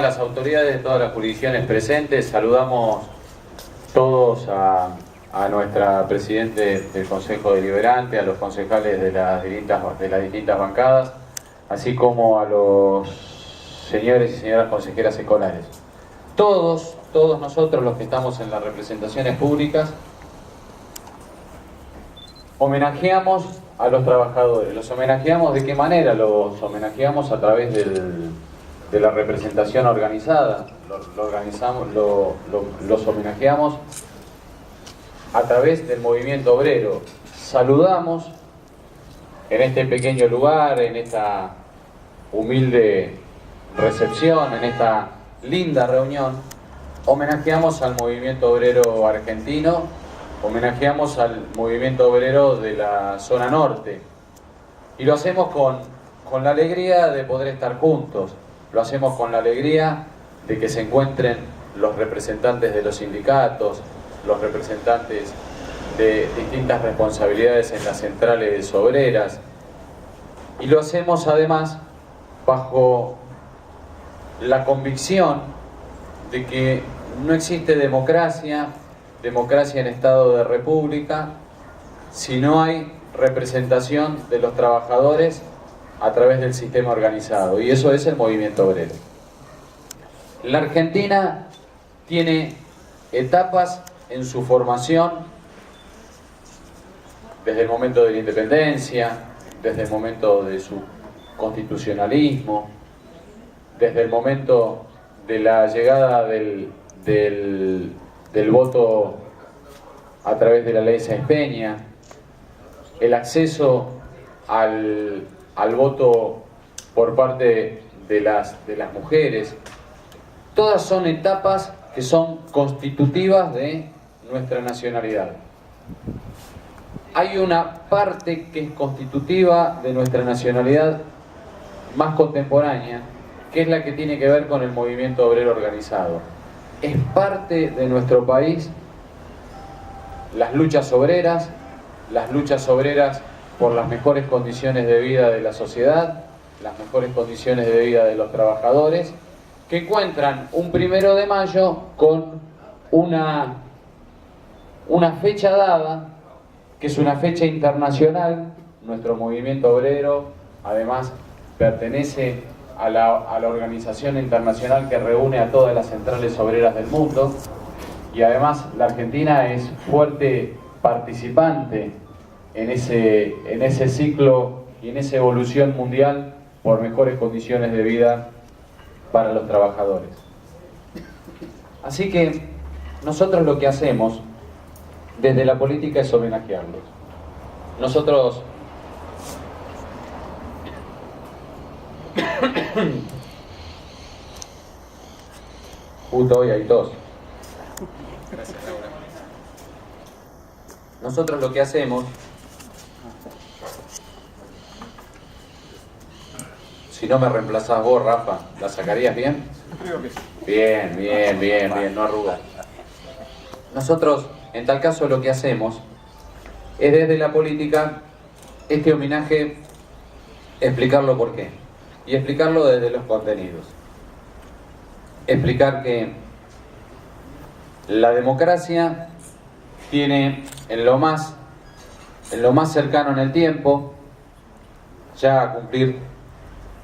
Las autoridades de todas las jurisdicciones presentes, saludamos todos a nuestra presidente del Consejo Deliberante, a los concejales de las distintas bancadas, así como a los señores y señoras consejeras escolares. Todos nosotros los que estamos en las representaciones públicas homenajeamos a los trabajadores. ¿Los homenajeamos de qué manera? Los homenajeamos a través de la representación organizada. Los homenajeamos a través del movimiento obrero. Saludamos en este pequeño lugar, en esta humilde recepción, en esta linda reunión, homenajeamos al movimiento obrero argentino, homenajeamos al movimiento obrero de la zona norte, y lo hacemos con la alegría de poder estar juntos, lo hacemos con la alegría de que se encuentren los representantes de los sindicatos, los representantes de distintas responsabilidades en las centrales obreras, y lo hacemos además bajo la convicción de que no existe democracia en estado de república, si no hay representación de los trabajadores a través del sistema organizado, y eso es el movimiento obrero. La Argentina tiene etapas en su formación, desde el momento de la independencia, desde el momento de su constitucionalismo, desde el momento de la llegada del voto a través de la ley Sáenz Peña, el acceso al voto por parte de las mujeres. Todas son etapas que son constitutivas de nuestra nacionalidad. Hay una parte que es constitutiva de nuestra nacionalidad más contemporánea, que es la que tiene que ver con el movimiento obrero organizado. Es parte de nuestro país las luchas obreras por las mejores condiciones de vida de la sociedad, las mejores condiciones de vida de los trabajadores, que encuentran un 1 de mayo con una fecha dada, que es una fecha internacional. Nuestro movimiento obrero además pertenece a la organización internacional que reúne a todas las centrales obreras del mundo, y además la Argentina es fuerte participante en ese ciclo y en esa evolución mundial por mejores condiciones de vida para los trabajadores. Así que nosotros lo que hacemos desde la política es homenajearlos. Nosotros justo hoy hay tos. Gracias, Laura. Nosotros lo que hacemos, si no me reemplazás vos, Rafa, ¿la sacarías bien? Creo que sí. Bien, no arrugas. Nosotros, en tal caso, lo que hacemos es desde la política este homenaje, explicarlo por qué. Y explicarlo desde los contenidos. Explicar que la democracia tiene en lo más cercano en el tiempo, ya a cumplir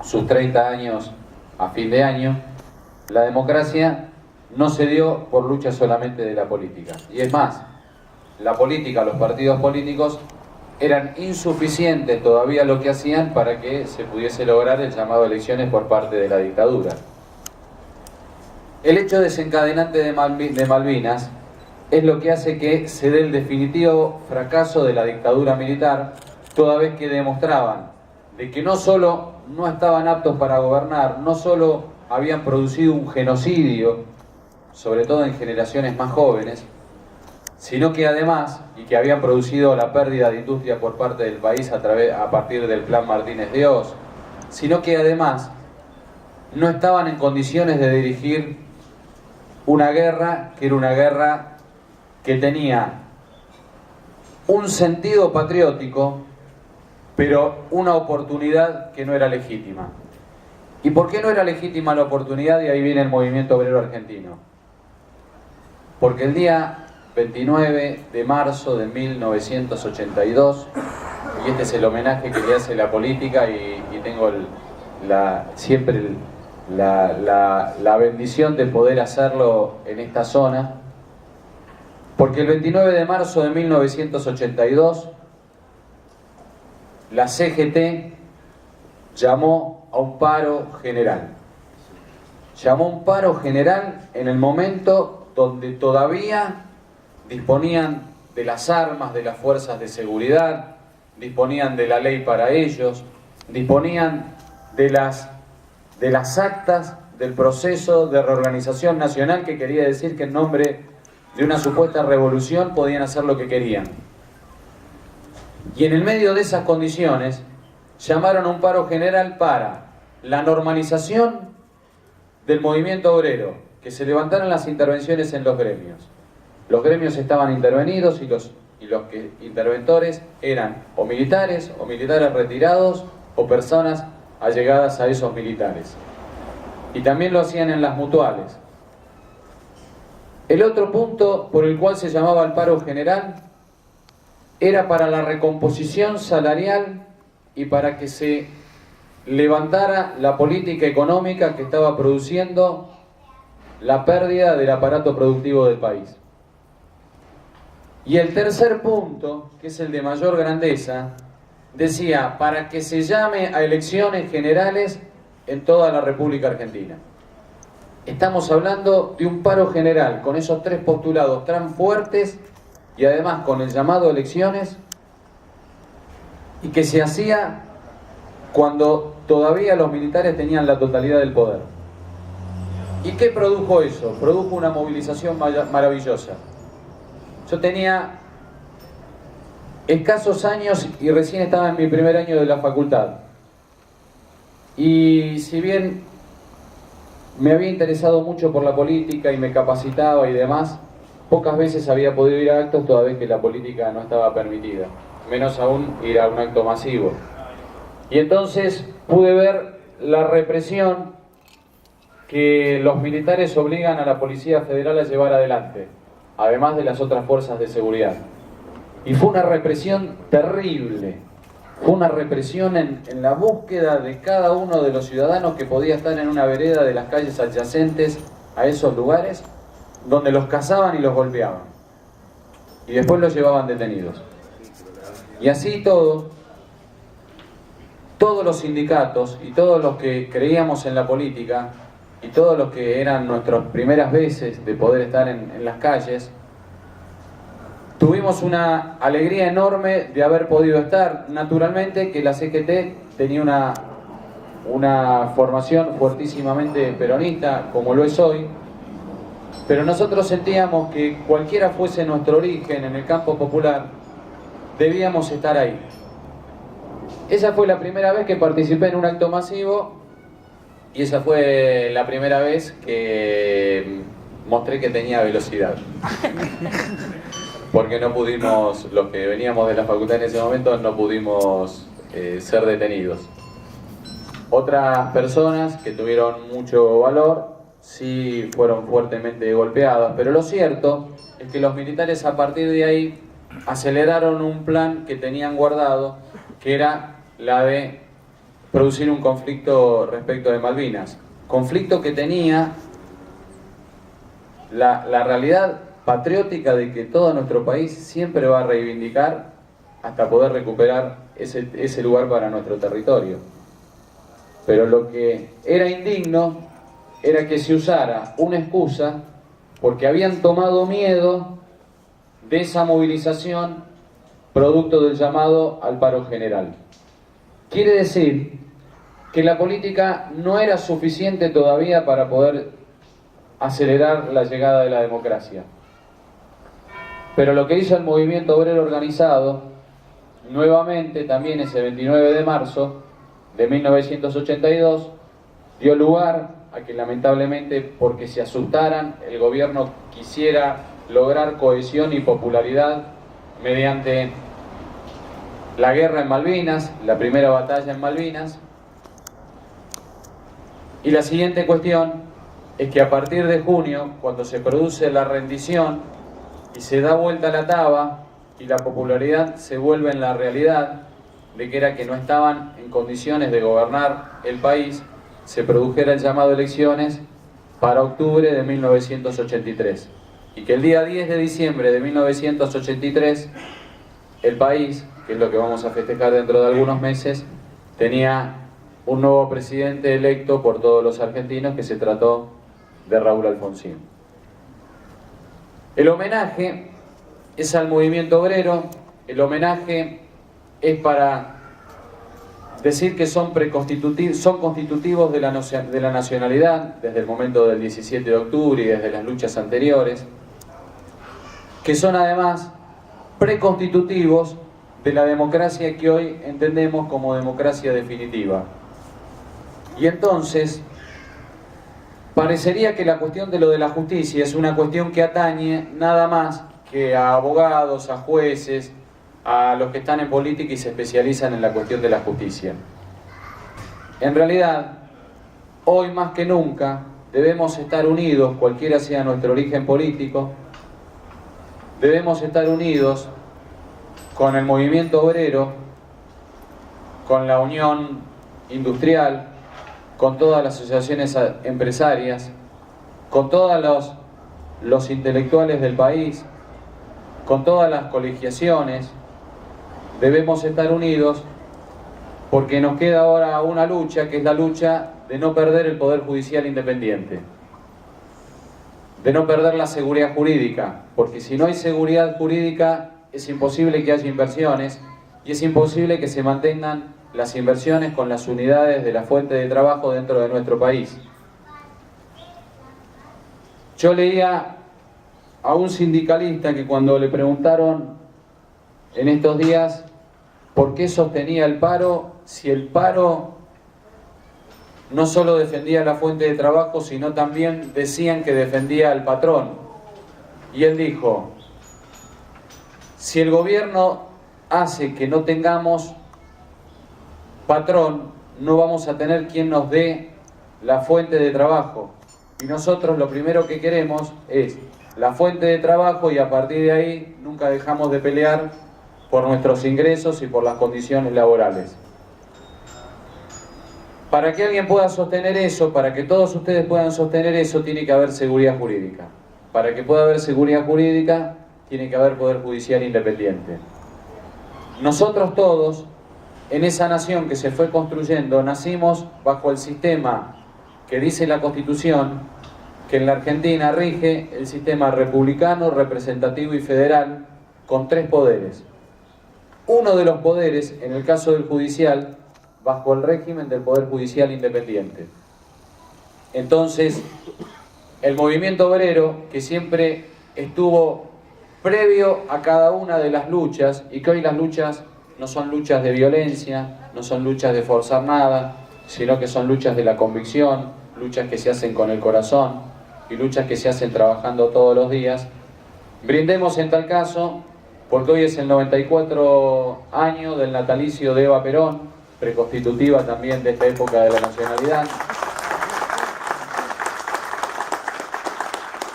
sus 30 años a fin de año, la democracia no se dio por lucha solamente de la política. Y es más, la política, los partidos políticos eran insuficientes todavía lo que hacían para que se pudiese lograr el llamado a elecciones por parte de la dictadura. El hecho desencadenante de Malvinas es lo que hace que se dé el definitivo fracaso de la dictadura militar, toda vez que demostraban de que no solo no estaban aptos para gobernar, no solo habían producido un genocidio, sobre todo en generaciones más jóvenes, sino que además, y que habían producido la pérdida de industria por parte del país a partir del Plan Martínez de Oz, sino que además no estaban en condiciones de dirigir una guerra que era una guerra que tenía un sentido patriótico, pero una oportunidad que no era legítima. ¿Y por qué no era legítima la oportunidad? Y ahí viene el movimiento obrero argentino. Porque el día 29 de marzo de 1982, y este es el homenaje que le hace la política, y tengo siempre la bendición de poder hacerlo en esta zona, porque el 29 de marzo de 1982 la CGT llamó a un paro general. Llamó a un paro general en el momento donde todavía disponían de las armas de las fuerzas de seguridad, disponían de la ley para ellos, disponían de las actas del proceso de reorganización nacional, que quería decir que en nombre de una supuesta revolución podían hacer lo que querían. Y en el medio de esas condiciones llamaron a un paro general para la normalización del movimiento obrero, que se levantaran las intervenciones en los gremios. Los gremios estaban intervenidos y los interventores eran o militares retirados o personas allegadas a esos militares. Y también lo hacían en las mutuales. El otro punto por el cual se llamaba el paro general era para la recomposición salarial y para que se levantara la política económica que estaba produciendo la pérdida del aparato productivo del país. Y el tercer punto, que es el de mayor grandeza, decía, para que se llame a elecciones generales en toda la República Argentina. Estamos hablando de un paro general con esos tres postulados tan fuertes y además con el llamado a elecciones, y que se hacía cuando todavía los militares tenían la totalidad del poder. ¿Y qué produjo eso? Produjo una movilización maravillosa. Yo tenía escasos años y recién estaba en mi primer año de la facultad. Y si bien me había interesado mucho por la política y me capacitaba y demás, pocas veces había podido ir a actos toda vez que la política no estaba permitida, menos aún ir a un acto masivo. Y entonces pude ver la represión que los militares obligan a la Policía Federal a llevar adelante, además de las otras fuerzas de seguridad. Y fue una represión terrible, fue una represión en la búsqueda de cada uno de los ciudadanos que podía estar en una vereda de las calles adyacentes a esos lugares, donde los cazaban y los golpeaban. Y después los llevaban detenidos. Y así todos los sindicatos y todos los que creíamos en la política y todos los que eran nuestras primeras veces de poder estar en las calles, tuvimos una alegría enorme de haber podido estar. Naturalmente que la CGT tenía una formación fuertísimamente peronista, como lo es hoy, pero nosotros sentíamos que cualquiera fuese nuestro origen en el campo popular, debíamos estar ahí. Esa fue la primera vez que participé en un acto masivo y esa fue la primera vez que mostré que tenía velocidad. Porque no pudimos, los que veníamos de la facultad en ese momento, no pudimos ser detenidos. Otras personas que tuvieron mucho valor sí fueron fuertemente golpeadas, pero lo cierto es que los militares a partir de ahí aceleraron un plan que tenían guardado, que era la de producir un conflicto respecto de Malvinas. Conflicto que tenía la realidad patriótica de que todo nuestro país siempre va a reivindicar hasta poder recuperar ese lugar para nuestro territorio. Pero lo que era indigno era que se usara una excusa porque habían tomado miedo de esa movilización producto del llamado al paro general. Quiere decir que la política no era suficiente todavía para poder acelerar la llegada de la democracia. Pero lo que hizo el movimiento obrero organizado, nuevamente también ese 29 de marzo de 1982, dio lugar a que lamentablemente, porque se asustaran, el gobierno quisiera lograr cohesión y popularidad mediante la guerra en Malvinas, la primera batalla en Malvinas, Y la siguiente cuestión es que a partir de junio, cuando se produce la rendición y se da vuelta la taba y la popularidad se vuelve en la realidad de que era que no estaban en condiciones de gobernar el país, se produjera el llamado a elecciones para octubre de 1983. Y que el día 10 de diciembre de 1983, el país, que es lo que vamos a festejar dentro de algunos meses, tenía un nuevo presidente electo por todos los argentinos, que se trató de Raúl Alfonsín. El homenaje es al movimiento obrero, el homenaje es para decir que son constitutivos de la nacionalidad desde el momento del 17 de octubre y desde las luchas anteriores, que son además preconstitutivos de la democracia que hoy entendemos como democracia definitiva. Y entonces, parecería que la cuestión de lo de la justicia es una cuestión que atañe nada más que a abogados, a jueces, a los que están en política y se especializan en la cuestión de la justicia. En realidad, hoy más que nunca, debemos estar unidos, cualquiera sea nuestro origen político, debemos estar unidos con el movimiento obrero, con la Unión Industrial, con todas las asociaciones empresarias, con todos los intelectuales del país, con todas las colegiaciones. Debemos estar unidos porque nos queda ahora una lucha, que es la lucha de no perder el Poder Judicial independiente, de no perder la seguridad jurídica, porque si no hay seguridad jurídica es imposible que haya inversiones y es imposible que se mantengan las inversiones con las unidades de la fuente de trabajo dentro de nuestro país. Yo leía a un sindicalista que cuando le preguntaron en estos días por qué sostenía el paro, si el paro no solo defendía la fuente de trabajo, sino también decían que defendía al patrón. Y él dijo: si el gobierno hace que no tengamos patrón, no vamos a tener quien nos dé la fuente de trabajo. Y nosotros lo primero que queremos es la fuente de trabajo y a partir de ahí nunca dejamos de pelear por nuestros ingresos y por las condiciones laborales. Para que alguien pueda sostener eso, para que todos ustedes puedan sostener eso, tiene que haber seguridad jurídica. Para que pueda haber seguridad jurídica, tiene que haber Poder Judicial independiente. Nosotros todos, en esa nación que se fue construyendo, nacimos bajo el sistema que dice la Constitución, que en la Argentina rige el sistema republicano, representativo y federal, con 3 poderes. Uno de los poderes, en el caso del judicial, bajo el régimen del Poder Judicial independiente. Entonces, el movimiento obrero, que siempre estuvo previo a cada una de las luchas, y que hoy las luchas no son luchas de violencia, no son luchas de forzar nada, sino que son luchas de la convicción, luchas que se hacen con el corazón y luchas que se hacen trabajando todos los días. Brindemos en tal caso, porque hoy es el 94 año del natalicio de Eva Perón, preconstitutiva también de esta época de la nacionalidad.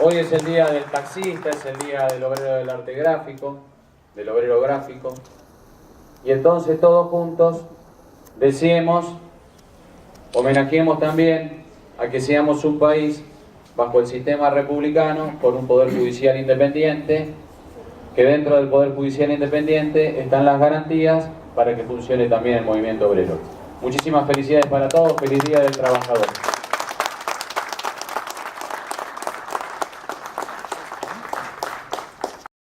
Hoy es el día del taxista, es el día del obrero del arte gráfico, del obrero gráfico. Y entonces todos juntos deseemos, homenajeemos también a que seamos un país bajo el sistema republicano, con un Poder Judicial independiente, que dentro del Poder Judicial independiente están las garantías para que funcione también el movimiento obrero. Muchísimas felicidades para todos, feliz Día del Trabajador.